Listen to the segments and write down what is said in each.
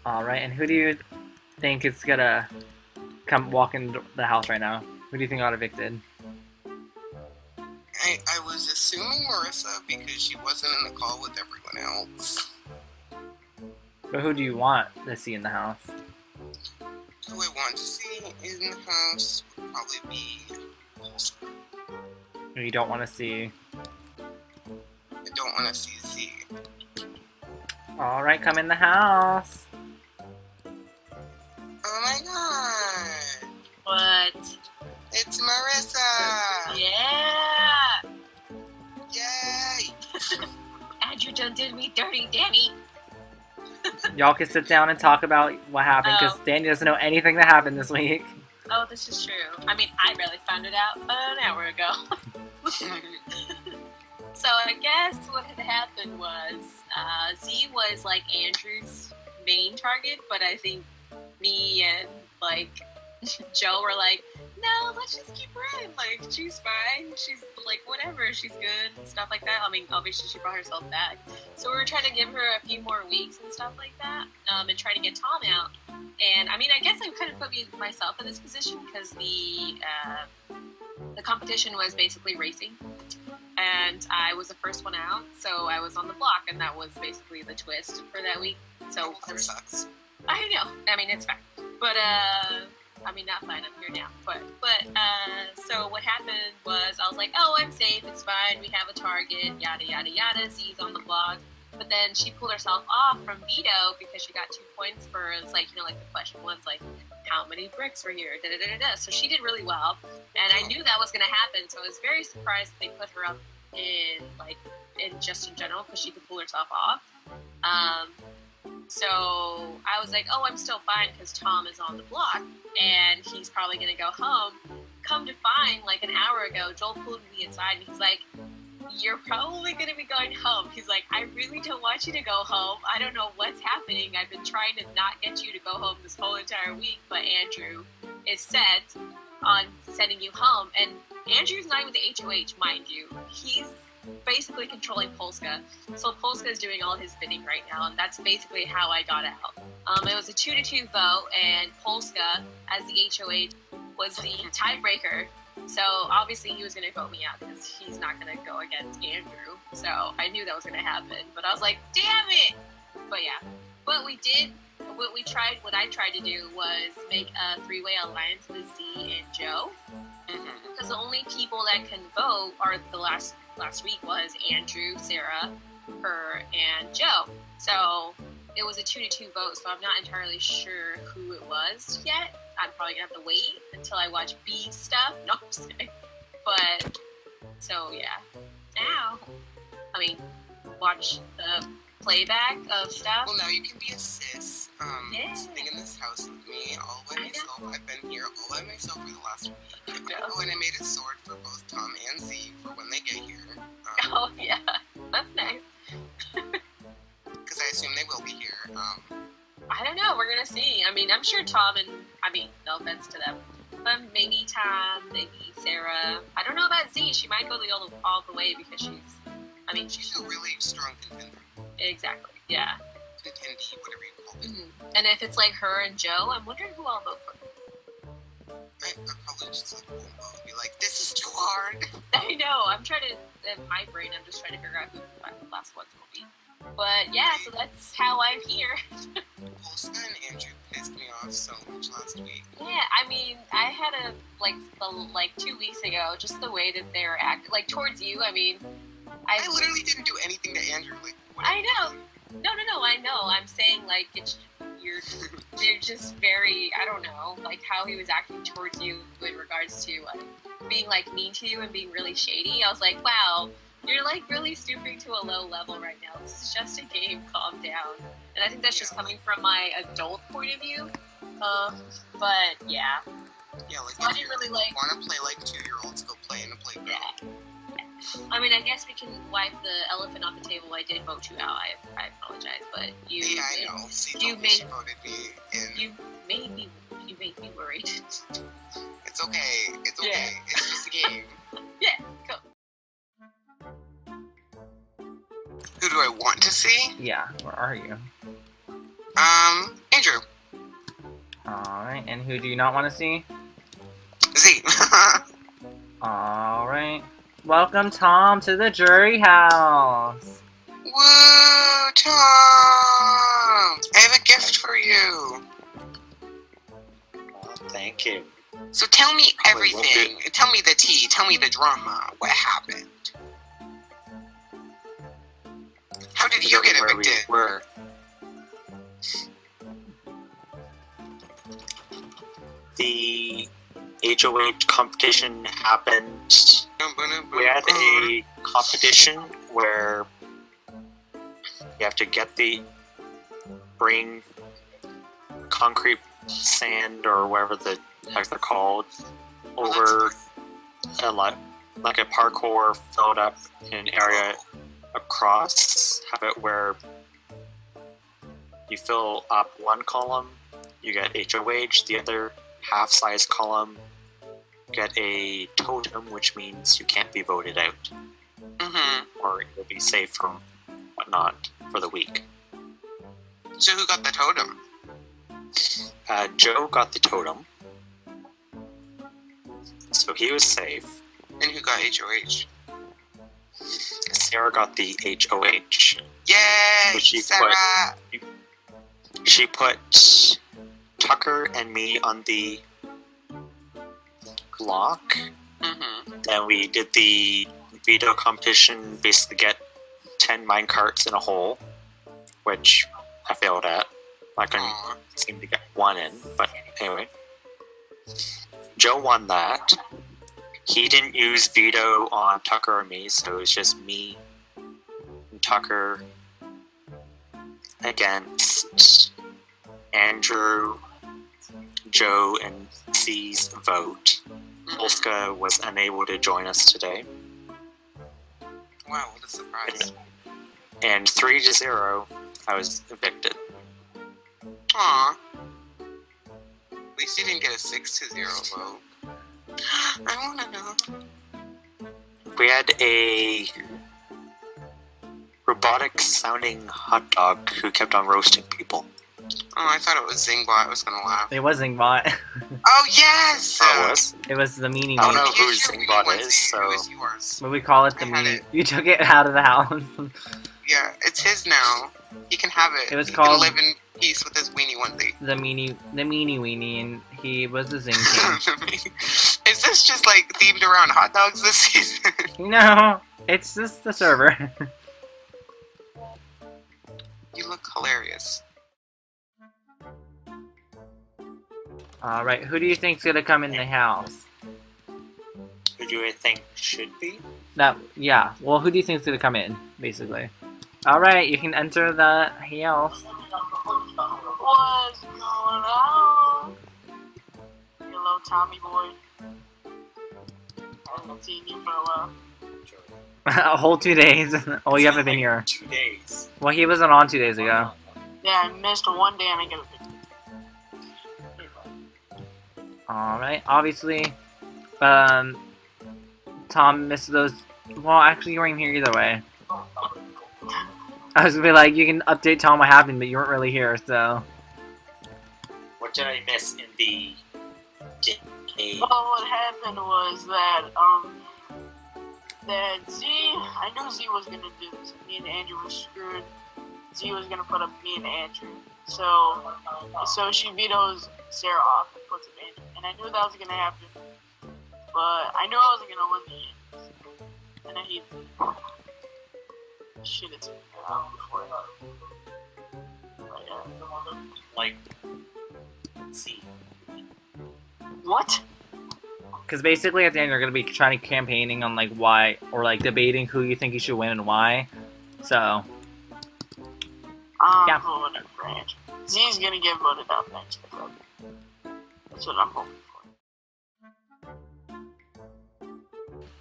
Alright, and who do you think is gonna come walk into the house right now? Who do you think got evicted? I was assuming Marissa because she wasn't in the call with everyone else. But who do you want to see in the house? Who I want to see in the house would probably be Polska. Who you don't want to see? I don't want to see Z. Alright, come in the house. Oh my god! What? It's Marissa! Yeah! Yay! Andrew done did me dirty, Danny. Y'all can sit down and talk about what happened, because Oh. Danny doesn't know anything that happened this week. Oh, this is true. I mean, I barely found it out an hour ago. So I guess what had happened was Z was like Andrew's main target, but I think me and like Joe were like, no, let's just keep her in. Like, she's fine. She's like, whatever. She's good and stuff like that. I mean, obviously she brought herself back. So we were trying to give her a few more weeks and stuff like that, and trying to get Tom out. And I mean, I guess I kind of put myself in this position because the competition was basically racing. And I was the first one out, so I was on the block, and that was basically the twist for that week. So That sucks. I know. I mean, it's fine. But, I mean, not fine. I'm here now. But, so what happened was I was like, oh, I'm safe. It's fine. We have a target. Yada, yada, yada. Z's on the block. But then she pulled herself off from veto because she got 2 points for, it's like, like the question was like, how many bricks were here? Da, da, da, da, da. So she did really well. And I knew that was going to happen. So I was very surprised that they put her up in just in general because she could pull herself off. So I was like, oh, I'm still fine because Tom is on the block and he's probably going to go home. Come to find, like an hour ago, Joel pulled me inside and he's like, you're probably going to be going home. He's like, I really don't want you to go home. I don't know what's happening. I've been trying to not get you to go home this whole entire week, but Andrew is set on sending you home. And Andrew's not even the HOH, mind you. He's basically controlling Polska. So Polska is doing all his bidding right now, and that's basically how I got out. It was a 2-2 vote, and Polska, as the HOH, was the tiebreaker. So obviously he was going to vote me out because he's not going to go against Andrew. So I knew that was going to happen. But I was like, damn it! But yeah. But we did, what I tried to do was make a 3-way alliance with Z and Joe. Because the only people that can vote are the last week was Andrew, Sarah, her, and Joe. So it was a 2-2 vote, so I'm not entirely sure who it was yet. I'm probably gonna have to wait until I watch B stuff. No, I'm just kidding. But, so yeah. Now, I mean, watch the playback of stuff. Well, now you can be a sis. Yeah. Sitting in this house with me all by I myself. know. I've been here all by myself for the last week. Yeah. Oh, and I made a sword for both Tom and Z for when they get here. Oh yeah, that's nice. Because I assume they will be here. I don't know. We're gonna see. I mean, I'm sure Tom and no offense to them, but maybe Tom, maybe Sarah. I don't know about Z. She might go all the way because She's a really strong contender. Exactly. Yeah. Contendee, whatever you call it. Mm-hmm. And if it's like her and Joe, I'm wondering who I'll vote for. I'll probably just like won't vote and be like, this is too hard. I know. I'm trying to, in my brain, I'm just trying to figure out who the last ones will be. But yeah, so that's how I'm here. Polska and Andrew pissed me off so much last week. Yeah, I mean, I had like 2 weeks ago, just the way that they were acting, like towards you. I mean, I literally didn't do anything to Andrew. Like, what I know. No, I know. I'm saying like you're just very, I don't know, like how he was acting towards you in regards to like being like mean to you and being really shady. I was like, wow, you're like really stooping to a low level right now. This is just a game. Calm down. And I think that's just coming from my adult point of view. But yeah. Yeah, like So I if didn't you really like. want to play like 2-year-olds, go play in a playground. Yeah. I mean, I guess we can wipe the elephant off the table. I did vote you out. I apologize, but you. Yeah, I know. See, you she voted me in. You made me worried. It's okay. It's okay. Yeah. It's just a game. Yeah, cool. Who do I want to see? Yeah, where are you? Andrew. Alright, and who do you not want to see? Z. Alright. Welcome, Tom, to the jury house. Woo, Tom! I have a gift for you. Thank you. So tell me Wait, everything. Tell me the tea. Tell me the drama. What happened? How did you get Where we evicted? were. The HOH competition happened. We had a competition where you have to bring concrete sand or whatever the heck they're called over like a parkour filled up in an area across. Have it where you fill up one column, you get HOH, the other half-size column get a totem, which means you can't be voted out. Or you'll be safe from whatnot for the week. So who got the totem? Joe got the totem, so he was safe. And who got HOH? Sarah got the HOH. Yay, So Sarah! She put Tucker and me on the block. Then we did the veto competition, basically get 10 minecarts in a hole, which I failed at. I couldn't seem to get one in, but anyway. Joe won that. He didn't use veto on Tucker or me, so it was just me and Tucker against Andrew, Joe, and C's vote. Polska was unable to join us today. Wow, what a surprise. And 3-0, I was evicted. Aw. At least you didn't get a 6-0 vote. I wanna know. We had a robotic sounding hot dog who kept on roasting people. Oh, I thought it was Zingbot. I was gonna laugh. It was Zingbot. Oh, yes! Oh, it was? It was the meanie I don't weenie. know who Here's your Zingbot weenie is, onesie. so... It was yours. But we call it the I had meanie. it. You took it out of the house. Yeah, it's his now. He can have it. It was he called- can live in peace with his weenie onesie. the meanie weenie, and he was the Zing King. Is this just like themed around hot dogs this season? No, it's just the server. You look hilarious. Alright, who do you think's gonna come in the house? Who do I think should be? Yeah, well, who do you think's gonna come in, basically? Alright, you can enter the house. What's going on? Hello, Tommy boy. I haven't seen you for a while. A whole 2 days. Oh, you haven't been here. 2 days. Well, he wasn't on 2 days ago. Yeah, I missed one day and I get a bit. Alright, obviously, Tom missed those. Well, actually, you weren't here either way. I was gonna be like, you can update Tom what happened, but you weren't really here, so. What did I miss in the game? Well, what happened was that, Z, I knew Z was gonna do this. Me and Andrew were screwed. Z was gonna put up me and Andrew. So she vetoes Sarah off and puts up Andrew. And I knew that was gonna happen. But I knew I wasn't gonna win the game. And then he shit it's out before that. Like, see. What? Because basically, at the end, you're gonna be trying to campaigning on like why, or like debating who you think you should win and why. So. I'm Yeah. voting for Andrew. Z's gonna get voted out next episode. That's what I'm hoping for.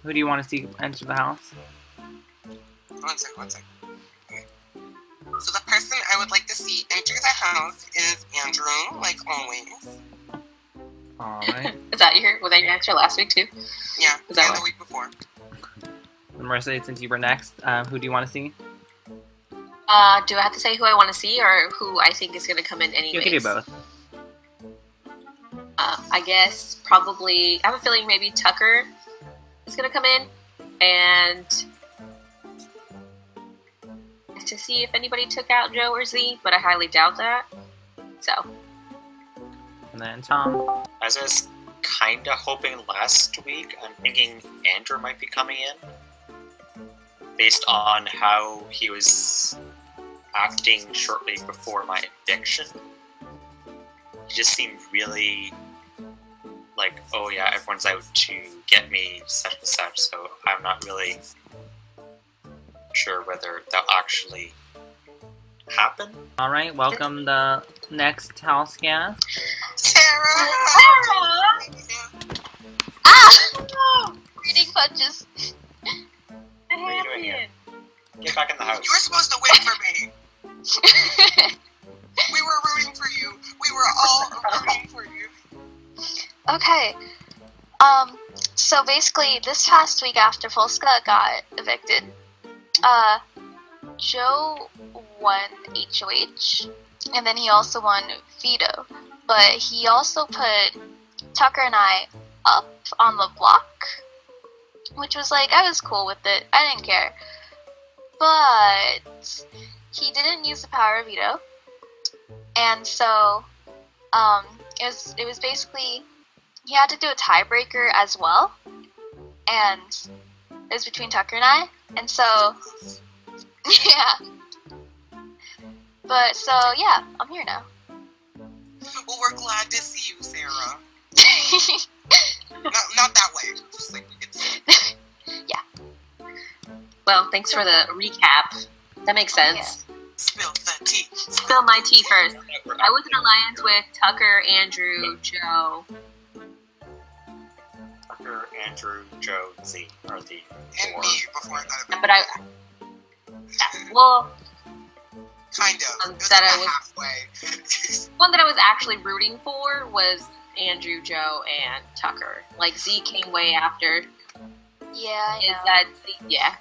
Who do you want to see enter the house? One sec. Okay. So the person I would like to see enter the house is Andrew, like always. Alright. Is that was that your answer last week too? Yeah, Is that and right? the week before. Marissa, since you were next, who do you want to see? Do I have to say who I want to see or who I think is going to come in anyways? You can do both. I guess probably. I have a feeling maybe Tucker is going to come in and to see if anybody took out Joe or Z, but I highly doubt that. So. And then Tom. As I was kind of hoping last week, I'm thinking Andrew might be coming in. Based on how he was acting shortly before my eviction. He just seemed really like, oh yeah, everyone's out to get me, such and such, so I'm not really sure whether that'll actually happen. Alright, welcome the next house guest. Sarah! Ah! Reading punches. What are you doing here? happened? Get back in the house. You were supposed to wait for me. We were rooting for you. We were all rooting for you. Okay. So basically, this past week after Polska got evicted, Joe won HOH, and then he also won veto. But he also put Tucker and I up on the block, which was like, I was cool with it. I didn't care. But he didn't use the power of veto, and so it was basically he had to do a tiebreaker as well, and it was between Tucker and I, and so yeah. But so yeah, I'm here now. Well, we're glad to see you, Sarah. Not that way. Just like we could. Well, thanks for the recap. That makes sense. Spill the tea. Spill my tea first. I was in alliance with Tucker, Andrew, Joe. Tucker, Andrew, Joe, Z are the And four. me before I got evicted. But well, Kind of. It was That like I was- halfway. one that I was actually rooting for was Andrew, Joe, and Tucker. Like, Z came way after. Yeah, I Is know. that Z? Yeah.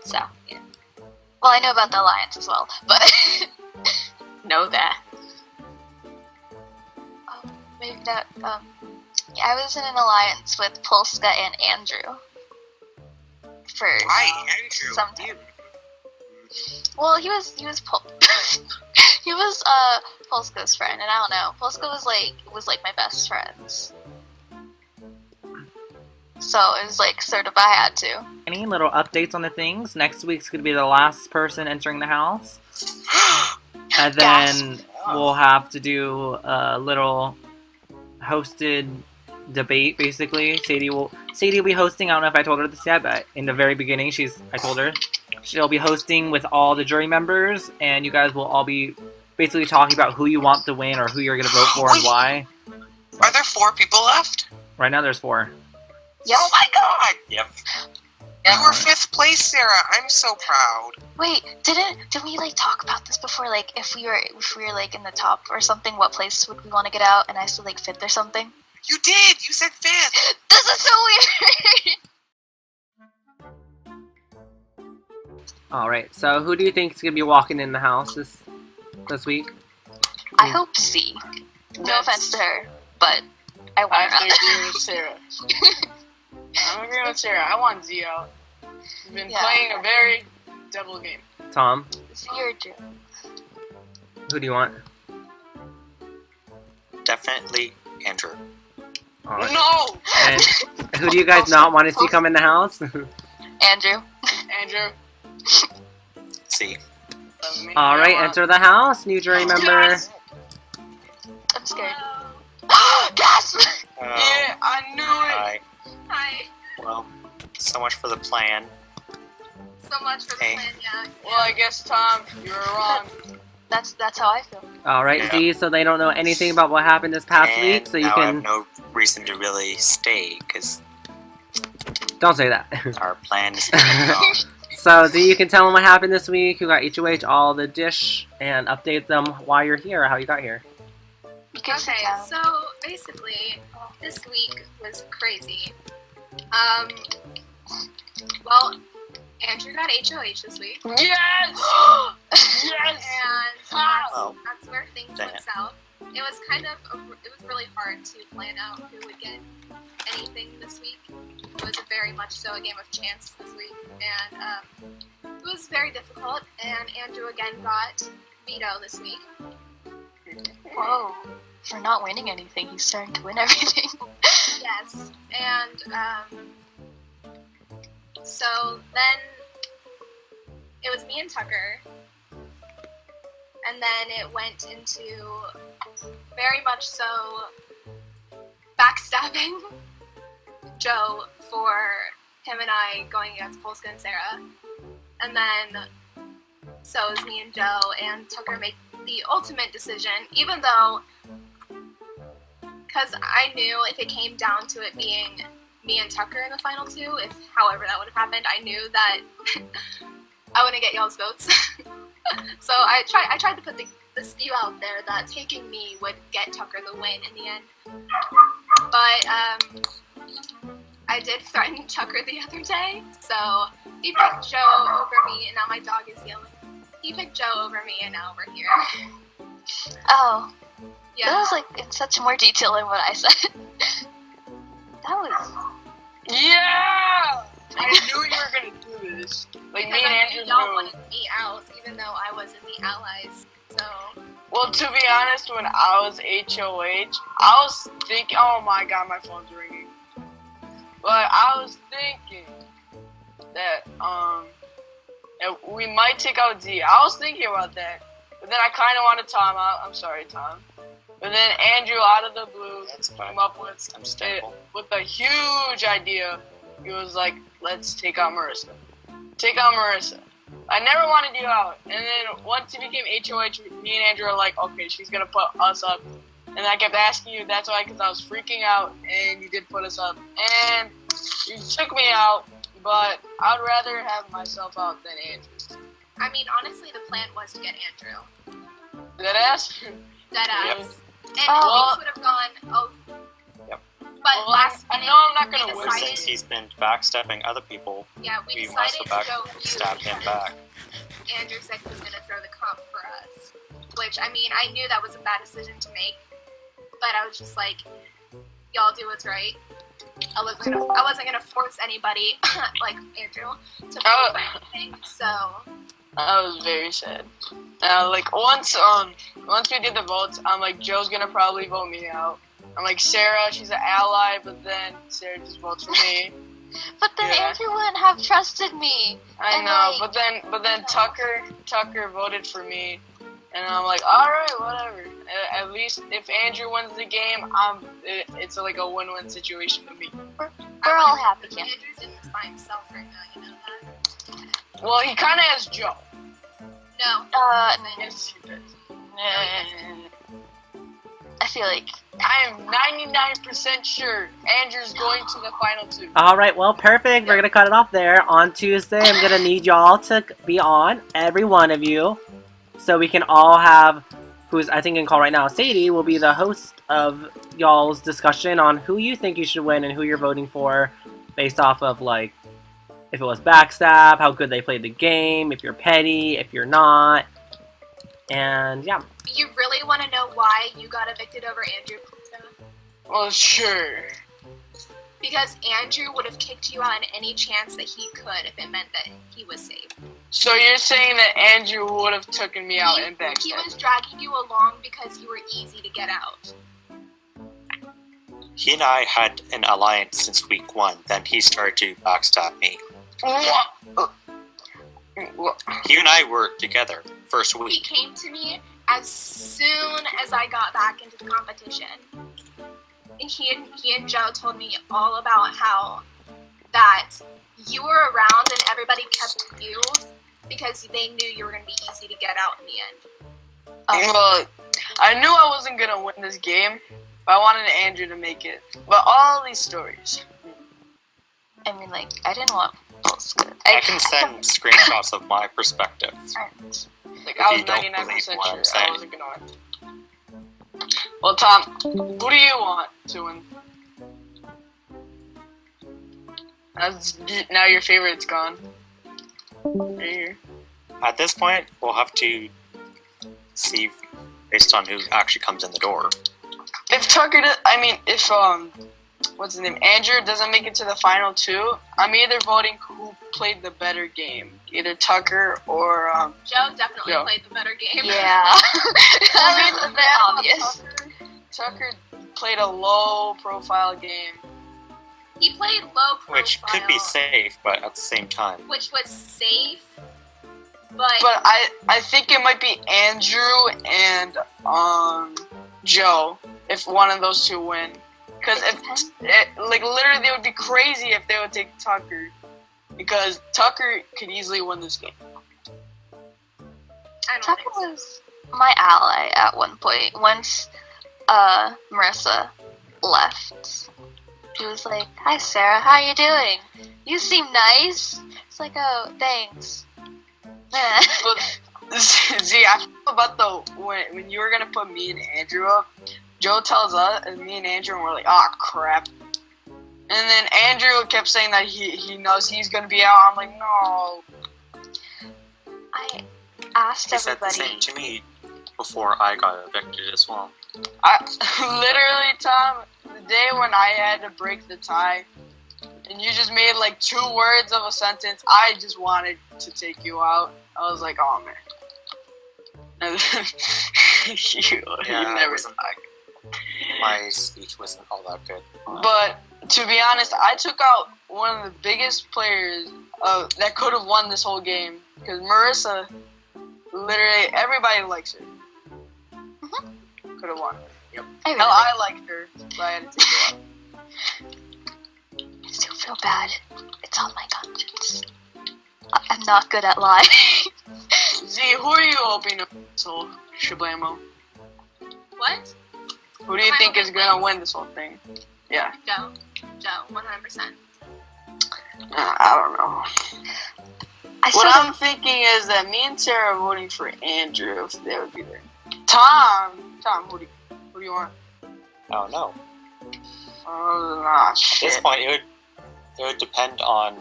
So, yeah. Well, I know about the alliance as well, but Know that. maybe that. Yeah, I was in an alliance with Polska and Andrew for Why, Andrew? some time. Well, he was he was Polska's friend, and I don't know. Polska was like my best friends. So it was like sort of I had to. Any little updates on the things? Next week's gonna be the last person entering the house. And then we'll have to do a little hosted debate, basically. Sadie will be hosting. I don't know if I told her this yet, but in the very beginning, I told her she'll be hosting with all the jury members, and you guys will all be basically talking about who you want to win or who you're gonna vote for and why. Are there 4 people left? Right now, there's 4. Yep. Oh my god! Yep. You were 5th place, Sarah. I'm so proud. Wait, didn't we like talk about this before? Like if we were like in the top or something, what place would we want to get out? And I said like 5th or something. You did! You said 5th! This is so weird. All right. So who do you think is gonna be walking in the house this week? I hope C. No offense to her, but I I want her have to out. agree with Sarah. I'm agreeing with Sarah. I want Z out. He's been Yeah. playing a very devil game. Tom, C or Joe. who do you want? Definitely Andrew. All right. No! And who do you guys not want to see come in the house? Andrew. Andrew. See. All right, enter the house, new jury member. Yes! I'm scared. Oh. Gasp! Yeah, I knew it! Hi. Hi. Well, so much for the plan. So much for the Hey. plan, yeah. Well, I guess, Tom, you were wrong. That's how I feel. All right, Yeah. Z. So they don't know anything about what happened this past And week, so you now I have can no reason to really stay, because don't say that. our plan is gone. So Z, you can tell them what happened this week. Who got HOH, all the dish, and update them why you're here, how you got here. You can sit Okay, down. so basically, this week was crazy. Well, Andrew got HOH this week. Yes! Yes! And Oh. that's where things Dang went it. south. It was it was really hard to plan out who would get anything this week. It was very much so a game of chance this week, and it was very difficult. And Andrew again got veto this week. Whoa. For not winning anything, he's starting to win everything. Yes, and so then it was me and Tucker, and then it went into very much so backstabbing Joe for him and I going against Polska and Sarah, and then so it was me and Joe, and Tucker made the ultimate decision, even though, because I knew if it came down to it being me and Tucker in the final two, if however that would have happened, I knew that I wouldn't get y'all's votes. So I tried to put the spew out there that taking me would get Tucker the win in the end. But I did threaten Tucker the other day, so he picked Joe over me, and now my dog is yelling. He picked Joe over me, and now we're here. Oh, that Yeah. was like in such more detail than what I said. That was. Yeah! I knew you were gonna do this. Like, me Because and I knew Andrew y'all knew. wanted me out, even though I wasn't the allies. So Well, to be honest, when I was HOH, I was thinking, oh my god, my phone's ringing. But I was thinking that, that we might take out Z. I was thinking about that. But then I kind of wanted Tom out. I'm sorry, Tom. But then Andrew, out of the blue, That's fine. came up with Understandable. with a huge idea. He was like, let's take out Marissa. Take out Marissa. I never wanted you out. And then once he became HOH, me and Andrew were like, okay, she's going to put us up. And I kept asking you, that's why, because I was freaking out, and you did put us up. And you took me out, but I'd rather have myself out than Andrew. I mean, honestly, the plan was to get Andrew. Dead ass? Dead Yep. ass. And Oh. things would have gone. Oh. Yep. But Well, last I minute, know I'm not going to we win. decided- Since he's been backstepping other people, yeah, we we must decided have to go backstabbed him because back. Andrew said he was going to throw the comp for us. Which, I mean, I knew that was a bad decision to make. But I was just like, y'all do what's right. I wasn't gonna force anybody like Andrew to Oh. vote for anything. So I was very sad. Like once we did the votes, I'm like, Joe's gonna probably vote me out. I'm like, Sarah, she's an ally, but then Sarah just votes for me. But then Yeah. Andrew wouldn't have trusted me. I And, know, like- but then Tucker voted for me, and I'm like, all right, whatever. At least if Andrew wins the game, it's like a win-win situation to me. We're all happy here. Andrew's in this by himself right now. You know that? Well, he kind of has Joe. No. Yes, he does. I feel like I am 99% sure Andrew's going to the final two. All right, well, perfect. We're gonna cut it off there. On Tuesday, I'm gonna need y'all to be on, every one of you, so we can all have. Who's I think in call right now? Sadie will be the host of y'all's discussion on who you think you should win and who you're voting for, based off of like if it was backstab, how good they played the game, if you're petty, if you're not, and yeah. You really want to know why you got evicted over Andrew? Well, sure. Because Andrew would have kicked you out in any chance that he could if it meant that he was safe. So you're saying that Andrew would have taken me out and He backstabbed? was dragging you along because you were easy to get out. He and I had an alliance since week 1. Then he started to backstab me. What? He and I were together first He week. came to me as soon as I got back into the competition. And he and Joe told me all about how that you were around and everybody kept you because they knew you were going to be easy to get out in the end. Well, I knew I wasn't gonna win this game, but I wanted Andrew to make it. But all these stories. I mean, like I didn't want both good. I can send screenshots of my perspective. Like, If I was you don't 99% believe what I'm sure I saying. wasn't gonna win. Well, Tom, who do you want to win? Now your favorite's gone. At this point, we'll have to see based on who actually comes in the door. If Tucker, if what's his name, Andrew doesn't make it to the final two, I'm either voting who played the better game, either Tucker or Joe definitely Joe. played the better game. Yeah. I mean, it's a bit obvious. Tucker played a low-profile game. He played low profile, Which could be safe, but at the same time. which was safe, but But I think it might be Andrew and Joe if one of those two win. Because literally they would be crazy if they would take Tucker, because Tucker could easily win this game. I don't Tucker think so. was my ally at one point. Once Marissa left, she was like, "Hi Sarah, how you doing? You seem nice." It's like, "Oh, thanks." But see, I feel about when you were gonna put me and Andrew up, Joe tells us, and me and Andrew, and we're like, "Oh crap!" And then Andrew kept saying that he knows he's gonna be out. I'm like, "No." I asked He said the everybody. same to me before I got evicted as well. I literally, Tom, the day when I had to break the tie, and you just made like 2 words of a sentence, I just wanted to take you out. I was like, "Oh man." And then you Yeah, never it wasn't- talk. My speech wasn't all that good. But to be honest, I took out one of the biggest players that could have won this whole game, because Marissa, literally everybody likes her. Could have won. I really Hell, I liked her, but I had to take her out. I still feel bad. It's on my conscience. I'm not good at lying. Z, who are you hoping to win this whole shablamo? What? Who do you Am I think is hoping gonna wins? win this whole thing? Yeah, Joe, 100%. I don't know. I What sort I'm of, thinking is that me and Sarah are voting for Andrew if they would be there. Tom, who do you want? Oh no. Oh, nah, At this shit. point, it would depend on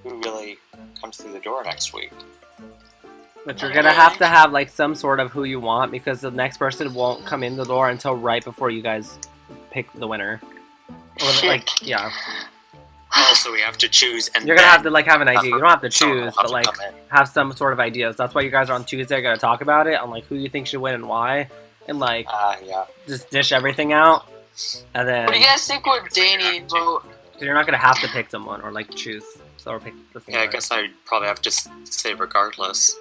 who really comes through the door next week. But you're gonna have to have like some sort of who you want, because the next person won't come in the door until right before you guys pick the winner. Or Shit. like, yeah, Also, we have to choose, and you're gonna then have to like have an idea. You don't have to someone will choose, have but to like come in. have some sort of ideas. That's why you guys are on Tuesday. Are gonna talk about it on like who you think should win and why, and like Yeah. just dish everything out, and then What do you guys think would Danny vote? so you're not gonna have to pick someone or like choose. So or pick the same. Yeah, I one. guess I'd probably have to say regardless.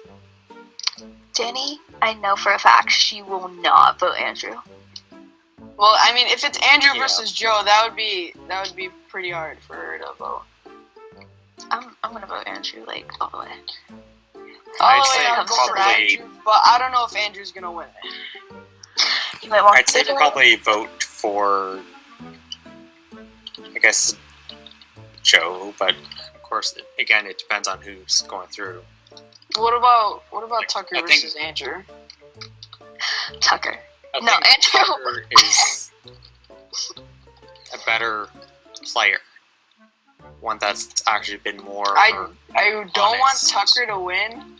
Danny, I know for a fact she will not vote Andrew. Well, I mean, if it's Andrew Yeah. versus Joe, that would be pretty hard for her to vote. I'm gonna vote Andrew like all the way. All I'd the say way I'll go for probably- Andrew, but I don't know if Andrew's gonna win it. You might want I'd say to probably vote for, I guess, Joe, but of course, again, it depends on who's going through. What about Tucker I think- versus Andrew? Tucker. I No, think Andrew. Tucker is a better player. One that's actually been more. I don't want honest. Tucker to win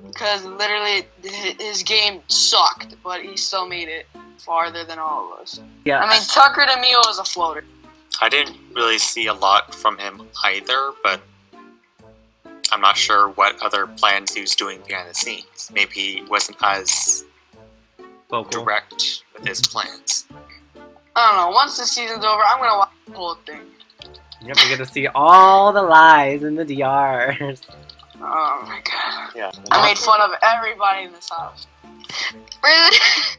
because literally his game sucked, but he still made it farther than all of us. Yeah, I mean, Tucker to me was a floater. I didn't really see a lot from him either, but I'm not sure what other plans he was doing behind the scenes. Maybe he wasn't as vocal. direct with his plans. I don't know. Once the season's over, I'm gonna watch the whole thing. Yep, we get to see all the lies in the DRs. Oh my god. Yeah. I made fun of everybody in this house. Rude.